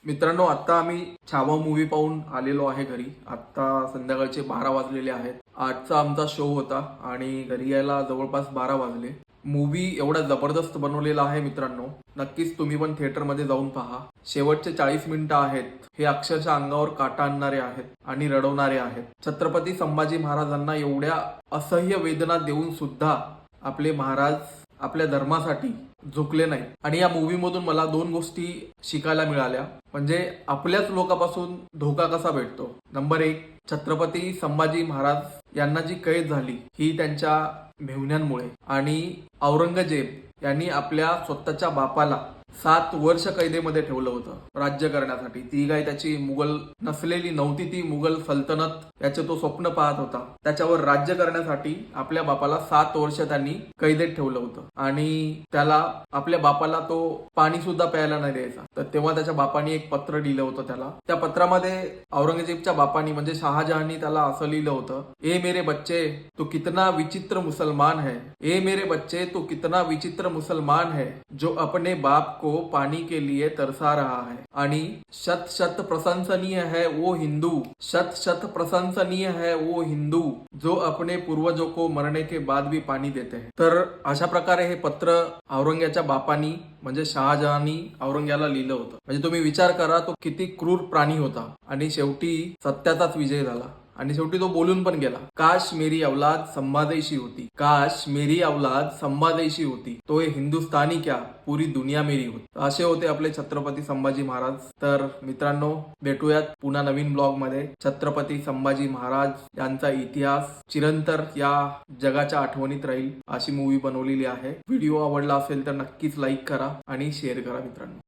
मित्रांनो, आता आम्ही छावा मूवी पाहून आलेलो आहे घरी. आता संध्याकाळचे 12 वाजलेले आहेत. आजचा आमचा शो होता आणि घरी यायला जवळपास 12 वाजले. मूवी एवढा जबरदस्त बनवलेला आहे मित्रांनो, नक्कीच तुम्ही पण थिएटरमध्ये जाऊन पहा. शेवटचे 40 मिनिटं आहेत हे अक्षरशः अंगावर काटा आणणारे आहेत आणि रडवणारे आहेत. छत्रपती संभाजी महाराजांना एवढ्या असह्य वेदना देऊन सुद्धा आपले महाराज आपल्या धर्मासाठी झुकले नाही. आणि या मूवी मधून मला 2 गोष्टी शिकायला मिळाल्या. म्हणजे आपल्याच लोकांपासून धोका कसा भेटतो. नंबर 1, छत्रपती संभाजी महाराज यांना जी कैद झाली ही त्यांच्या मेहुण्यांमुळे. आणि औरंगजेब यांनी आपल्या स्वतःच्या बापाला 7 वर्ष कैदेमध्ये ठेवलं होतं राज्य करण्यासाठी. ती काय त्याची मुघल नसलेली नव्हती, ती मुघल सल्तनत याचे तो स्वप्न पाहत होता. त्याच्यावर राज्य करण्यासाठी आपल्या बापाला 7 वर्ष त्यांनी कैदेत ठेवलं होतं. आणि त्याला आपल्या बापाला तो पाणी सुद्धा प्यायला नाही द्यायचा. तर तेव्हा त्याच्या बापाने एक पत्र लिहिलं होतं त्याला. त्या पत्रामध्ये औरंगजेबच्या बापानी म्हणजे शहाजहांनी त्याला असं लिहिलं होतं, ए मेरे बच्चे तू कितना विचित्र मुसलमान है, ए मेरे बच्चे तू कितना विचित्र मुसलमान है जो अपने बाप को पानी के लिए तरसा रहा है. आणि शत शत प्रशंसनीय है वो हिंदू, शत शत प्रशंसनीय है वो हिंदू जो अपने पूर्वजों को मरने के बाद भी पानी देते हैं. तर अशा प्रकारे हे पत्र औरंग्याच्या बापानी म्हणजे शहाजहांनी औरंग्याला लिहिलं होतं. म्हणजे तुम्ही विचार करा तो किती क्रूर प्राणी होता. आणि शेवटी सत्याचाच विजय झाला आणि शेवटी तो बोलून पण गेला, काश मेरी औलाद संभादेशी होती, काश मेरी औलाद संभादेशी होती, तो ये हिंदुस्तानी क्या पूरी दुनिया मेरी होती. असे होते आपले छत्रपती संभाजी महाराज. तर मित्रांनो, भेटूयात पुन्हा नवीन ब्लॉग मध्ये. छत्रपती संभाजी महाराज यांचा इतिहास चिरंतर या जगाच्या आठवणीत राहील अशी मूवी बनवलेली आहे. व्हिडिओ आवडला असेल तर नक्कीच लाईक करा आणि शेअर करा मित्रांनो.